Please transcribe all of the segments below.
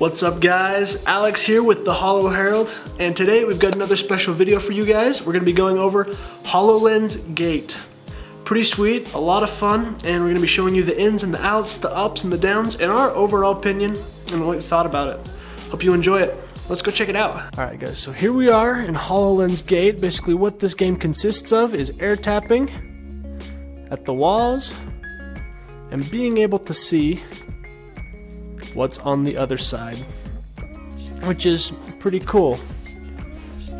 What's up guys? Alex here with the Holo Herald, and today we've got another special video for you guys. We're going to be going over HoloLens Gate. Pretty sweet, a lot of fun, and we're going to be showing you the ins and the outs, the ups and the downs, and our overall opinion and what we thought about it. Hope you enjoy it. Let's go check it out. Alright guys, so here we are in HoloLens Gate. Basically what this game consists of is air tapping at the walls and being able to see what's on the other side, which is pretty cool.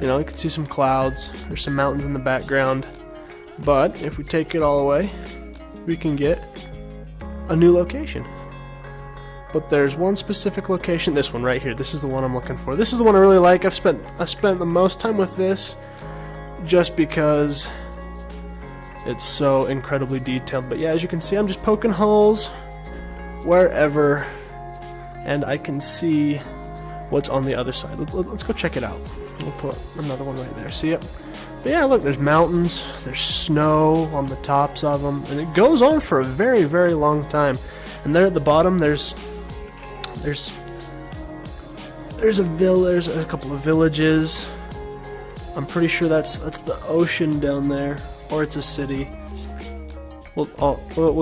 You know, you can see some clouds, there's some mountains in the background, but if we take it all away, we can get a new location. But there's one specific location, this one right here. This is the one I'm looking for. This is the one I really like. I spent the most time with this just because it's so incredibly detailed. But yeah, as you can see, I'm just poking holes wherever, and I can see what's on the other side. Let's go check it out. We'll put another one right there. See it? But yeah, look, there's mountains, there's snow on the tops of them, and it goes on for a very, very long time. And there at the bottom, there's a couple of villages. I'm pretty sure that's the ocean down there, or it's a city. We'll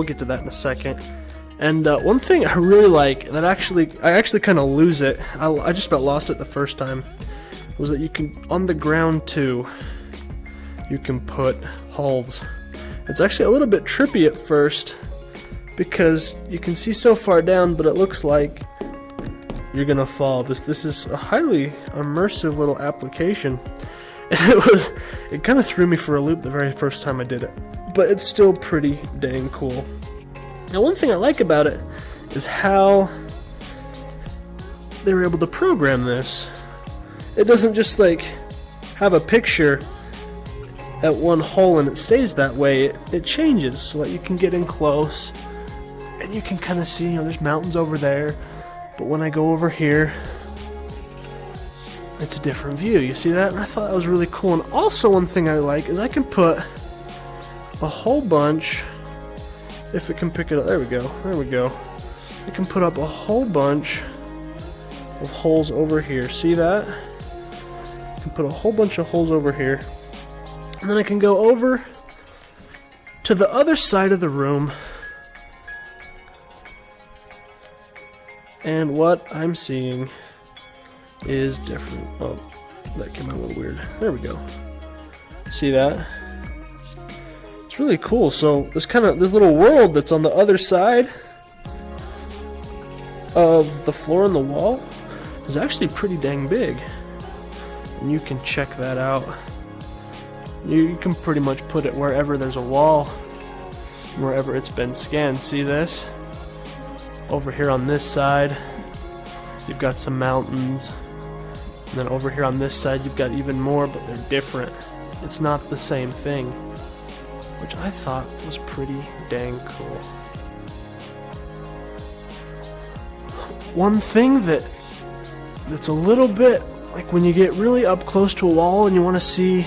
get to that in a second. And one thing I really like that I actually kind of lose it. I just about lost it the first time. Was that you can, on the ground too, you can put holes. It's actually a little bit trippy at first because you can see so far down, but it looks like you're gonna fall. This is a highly immersive little application. And it kind of threw me for a loop the very first time I did it, but it's still pretty dang cool. Now, one thing I like about it is how they were able to program this. It doesn't just like have a picture at one hole and it stays that way. It changes so that you can get in close and you can kind of see, you know, there's mountains over there, but when I go over here, it's a different view. You see that? And I thought that was really cool. And also one thing I like is I can put a whole bunch, if it can pick it up, there we go. I can put up a whole bunch of holes over here. See that? I can put a whole bunch of holes over here. And then I can go over to the other side of the room. And what I'm seeing is different. Oh, that came out a little weird. There we go. See that? It's really cool. So this little world that's on the other side of the floor and the wall is actually pretty dang big. And you can check that out. You can pretty much put it wherever there's a wall, wherever it's been scanned. See this? Over here on this side, you've got some mountains. And then over here on this side, you've got even more, but they're different. It's not the same thing, which I thought was pretty dang cool. One thing that's a little bit like when you get really up close to a wall and you want to see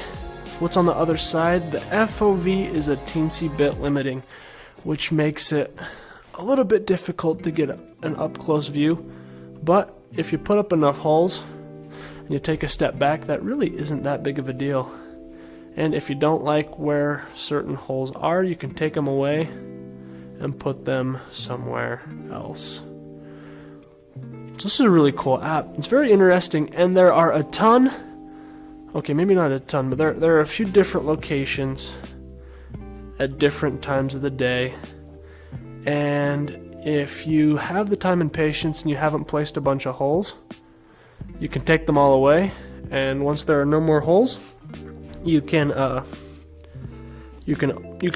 what's on the other side, the FOV is a teensy bit limiting, which makes it a little bit difficult to get an up close view. But if you put up enough holes and you take a step back, that really isn't that big of a deal. And if you don't like where certain holes are, you can take them away and put them somewhere else. So this is a really cool app. It's very interesting, and there are a ton, okay, maybe not a ton, but there are a few different locations at different times of the day. And if you have the time and patience and you haven't placed a bunch of holes, you can take them all away, and once there are no more holes, you can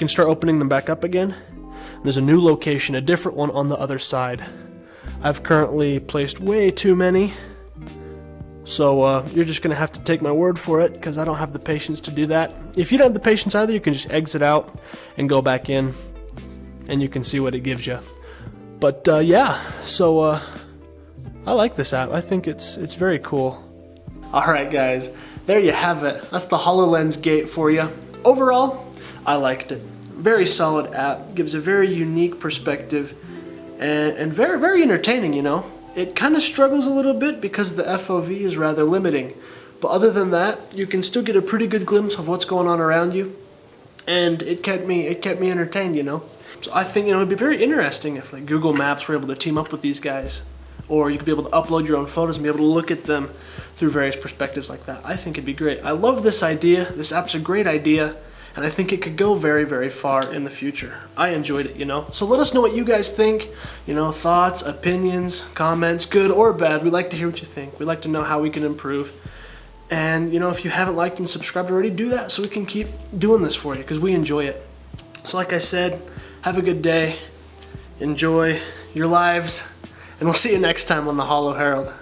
start opening them back up again. There's a new location, a different one on the other side. I've currently placed way too many, so you're just gonna have to take my word for it because I don't have the patience to do that. If you don't have the patience either, you can just exit out and go back in, and you can see what it gives you. But yeah, so I like this app. I think it's very cool. Alright guys, there you have it. That's the HoloLens Gate for you. Overall, I liked it. Very solid app, gives a very unique perspective, and very, very entertaining, you know. it kind of struggles a little bit because the FOV is rather limiting. But other than that, you can still get a pretty good glimpse of what's going on around you. And it kept me entertained, you know. So I think, you know, it'd be very interesting if like Google Maps were able to team up with these guys, or you could be able to upload your own photos and be able to look at them through various perspectives like that. I think it'd be great. I love this idea. This app's a great idea, and I think it could go very, very far in the future. I enjoyed it, you know. So let us know what you guys think. You know, thoughts, opinions, comments, good or bad. We'd like to hear what you think. We'd like to know how we can improve. And, you know, if you haven't liked and subscribed already, do that so we can keep doing this for you, because we enjoy it. So like I said, have a good day. Enjoy your lives. And we'll see you next time on the Holo Herald.